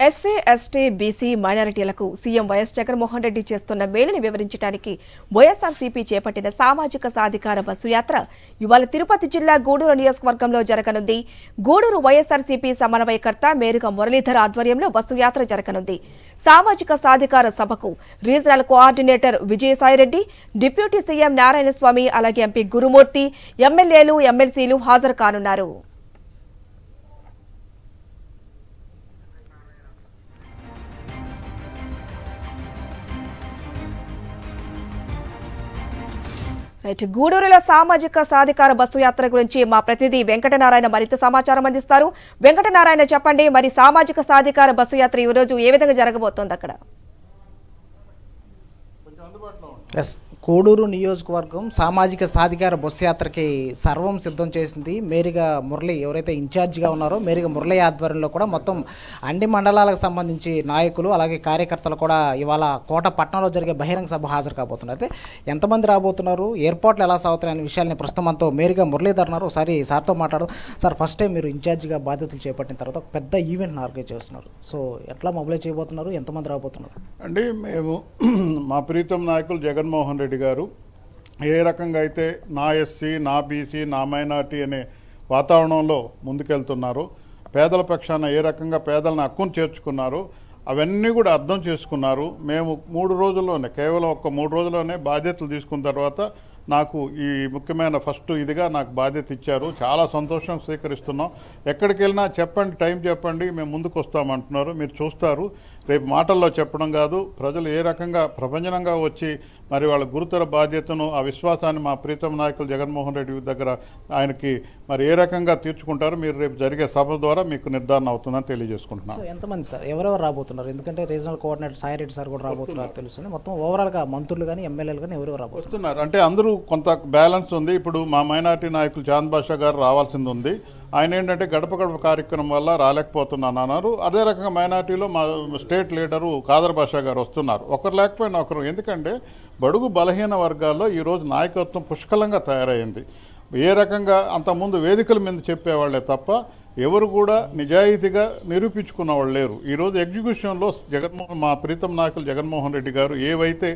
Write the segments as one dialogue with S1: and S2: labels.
S1: SC, ST, BC, మైనారిటీలకు CM YS Jaganmohan Reddy చేస్తున్న మేలుని వివరించడానికి వైఎస్ఆర్సీపీ చేపట్టిన సామాజిక సాధికార బస్సు యాత్ర ఇవాళ తిరుపతి జిల్లా గూడూరు నియోజకవర్గంలో జరగనుంది. గూడూరు వైఎస్ఆర్సీపీ సమన్వయకర్త మేరుగ మురళీధర్ ఆధ్వర్యంలో బస్సు యాత్ర జరగనుంది. సామాజిక సాధికార సభకు regional coordinator Vijayasai Reddy, deputy CM Narayanaswamy, అలాగే ఎంపీ గురుమూర్తి, ఎమ్మెల్యేలు, ఎమ్మెల్సీలు హాజరు కానున్నారు. గూడూరులో సామాజిక సాధికార బస్సు యాత్ర గురించి మా ప్రతినిధి వెంకటనారాయణ మరింత సమాచారం అందిస్తారు. వెంకటనారాయణ, చెప్పండి, మరి సామాజిక సాధికార బస్సు యాత్ర ఈ రోజు ఏ విధంగా జరగబోతోంది అక్కడ?
S2: కోడూరు నియోజకవర్గం సామాజిక సాధికార బస్సు యాత్రకి సర్వం సిద్ధం చేసింది. మేరిగ మురళి ఎవరైతే ఇన్ఛార్జిగా ఉన్నారో మేరిగ మురళి ఆధ్వర్యంలో కూడా మొత్తం అన్ని మండలాలకు సంబంధించి నాయకులు అలాగే కార్యకర్తలు కూడా ఇవాళ కోట పట్టణంలో జరిగే బహిరంగ సభ హాజరు కాబోతున్నారు. అయితే ఎంతమంది రాబోతున్నారు, ఏర్పాట్లు ఎలా సాగుతున్నాయనే విషయాన్ని ప్రస్తుతం మనతో మేరిగ మురళీధర్ ఉన్నారు. ఒకసారి సార్తో మాట్లాడదు. సార్, ఫస్ట్ టైం మీరు ఇన్ఛార్జిగా బాధ్యతలు చేపట్టిన తర్వాత ఒక పెద్ద ఈవెంట్ని ఆర్గనైజ్ చేస్తున్నారు. సో ఎట్లా మొబైల్ చేయబోతున్నారు, ఎంతమంది రాబోతున్నారు?
S3: అండి, మేము మా ప్రీతం నాయకులు జగన్మోహన్ రెడ్డి గారు ఏ రకంగా అయితే నా ఎస్సీ, నా బీసీ, నా మైనార్టీ అనే వాతావరణంలో ముందుకెళ్తున్నారు, పేదల పక్షాన ఏ రకంగా పేదలను హక్కును చేర్చుకున్నారు, అవన్నీ కూడా అర్థం చేసుకున్నారు. మేము 3 రోజుల్లోనే, కేవలం ఒక 3 రోజుల్లోనే బాధ్యతలు తీసుకున్న తర్వాత నాకు ఈ ముఖ్యమైన ఫస్ట్ ఇదిగా నాకు బాధ్యత ఇచ్చారు. చాలా సంతోషం స్వీకరిస్తున్నాం. ఎక్కడికి వెళ్ళినా చెప్పండి, టైం చెప్పండి, మేము ముందుకు వస్తామంటున్నారు. మీరు చూస్తారు, రేపు మాటల్లో చెప్పడం కాదు, ప్రజలు ఏ రకంగా ప్రపంచనంగా వచ్చి మరి వాళ్ళ గురుతర బాధ్యతను, ఆ విశ్వాసాన్ని మా ప్రీతం నాయకులు జగన్మోహన్ రెడ్డి దగ్గర ఆయనకి మరి ఏ రకంగా తీర్చుకుంటారో మీరు రేపు జరిగే సభ ద్వారా మీకు నిర్ధారణ అవుతుందని తెలియజేసుకుంటున్నాను.
S2: ఎంతమంది సార్, ఎవరెవరు రాబోతున్నారు? ఎందుకంటే రీజనల్ కోఆర్డినేటర్ సాయిరెడ్డి సార్ కూడా రాబోతున్నారు తెలుస్తుంది. మొత్తం ఓవరాల్గా మంత్రులు కానీ ఎమ్మెల్యేలు కానీ ఎవరెవరు రాబోతున్నారు
S3: అంటే అందరూ కొంత బ్యాలెన్స్ ఉంది. ఇప్పుడు మా మైనార్టీ నాయకులు చాంద్ బాషా గారు రావాల్సింది ఉంది. ఆయన ఏంటంటే గడప గడప కార్యక్రమం వల్ల రాలేకపోతున్నాను అన్నారు. అదే రకంగా మైనార్టీలో మా స్టేట్ లీడరు ఖాదర్ బాషా గారు వస్తున్నారు. ఒకరు లేకపోయినా ఒకరు, ఎందుకంటే బడుగు బలహీన వర్గాల్లో ఈరోజు నాయకత్వం పుష్కలంగా తయారైంది. ఏ రకంగా అంతకుముందు వేదికల మీద చెప్పేవాళ్లే తప్ప ఎవరు కూడా నిజాయితీగా నిరూపించుకున్న వాళ్ళు లేరు. ఈరోజు ఎగ్జిక్యూషన్లో మా ప్రీతం నాయకులు జగన్మోహన్ రెడ్డి గారు ఏవైతే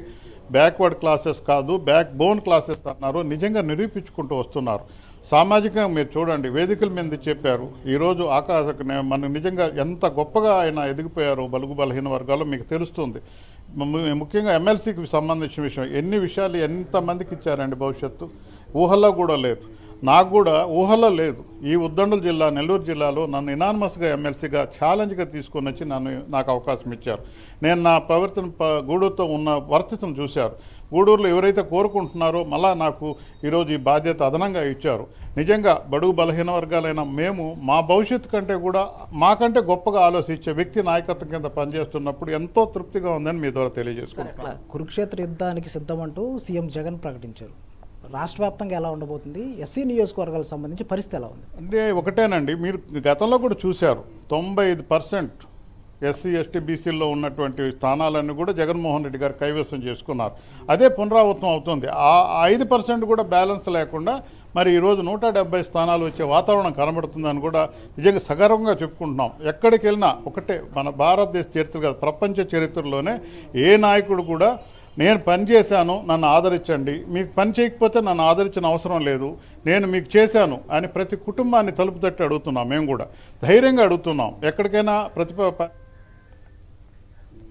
S3: బ్యాక్వర్డ్ క్లాసెస్ కాదు, బ్యాక్ బోన్ క్లాసెస్ అన్నారో నిజంగా నిరూపించుకుంటూ వస్తున్నారు. సామాజికంగా మీరు చూడండి, వేదికల మీద చెప్పారు. ఈరోజు మన నిజంగా ఎంత గొప్పగా ఆయన ఎదిగిపోయారో బలుగు బలహీన వర్గాల్లో మీకు తెలుస్తుంది. ముఖ్యంగా ఎమ్మెల్సీకి సంబంధించిన విషయం, ఎన్ని విషయాలు ఎంతమందికి ఇచ్చారండి, భవిష్యత్తు ఊహల్లో కూడా లేదు. నాకు కూడా ఊహల్లో లేదు. ఈ ఉద్దండుల జిల్లా, నెల్లూరు జిల్లాలో నన్ను ఇనానిమస్గా ఎమ్మెల్సీగా ఛాలెంజ్గా తీసుకొని వచ్చి నాకు అవకాశం ఇచ్చారు. నేను నా ప్రవర్తన గూడూరుతో ఉన్న వర్తితను చూశారు. గూడూరులో ఎవరైతే కోరుకుంటున్నారో మళ్ళా నాకు ఈరోజు ఈ బాధ్యత అదనంగా ఇచ్చారు. నిజంగా బడుగు బలహీన వర్గాలైన మేము మా భవిష్యత్తు కంటే కూడా మాకంటే గొప్పగా ఆలోచించే వ్యక్తి నాయకత్వం కింద పనిచేస్తున్నప్పుడు ఎంతో తృప్తిగా ఉందని మీ ద్వారా తెలియజేసుకుంటున్నాను.
S2: కురుక్షేత్ర యుద్ధానికి సిద్ధమంటూ సీఎం జగన్ ప్రకటించారు. రాష్ట్ర వ్యాప్తంగా ఎలా ఉండబోతుంది? ఎస్సీ నియోజకవర్గాలకు సంబంధించి పరిస్థితి ఎలా ఉంది?
S3: అంటే ఒకటేనండి, మీరు గతంలో కూడా చూశారు, 95% ఎస్సీ, ఎస్టీ, బీసీల్లో ఉన్నటువంటి స్థానాలన్నీ కూడా జగన్మోహన్ రెడ్డి గారు కైవసం చేసుకున్నారు. అదే పునరావృతం అవుతుంది. ఆ 5% కూడా బ్యాలెన్స్ లేకుండా మరి ఈరోజు 170 స్థానాలు వచ్చే వాతావరణం కనబడుతుందని కూడా నిజంగా సగర్వంగా చెప్పుకుంటున్నాం. ఎక్కడికి వెళ్ళినా ఒకటే, మన భారతదేశ చరిత్ర కాదు, ప్రపంచ చరిత్రలోనే ఏ నాయకుడు కూడా నేను పని చేశాను, నన్ను ఆదరించండి, మీకు పని చేయకపోతే నన్ను ఆదరించిన అవసరం లేదు, నేను మీకు చేశాను అని ప్రతి కుటుంబాన్ని తలుపు తట్టి అడుగుతున్నాం. మేము కూడా ధైర్యంగా అడుగుతున్నాం. ఎక్కడికైనా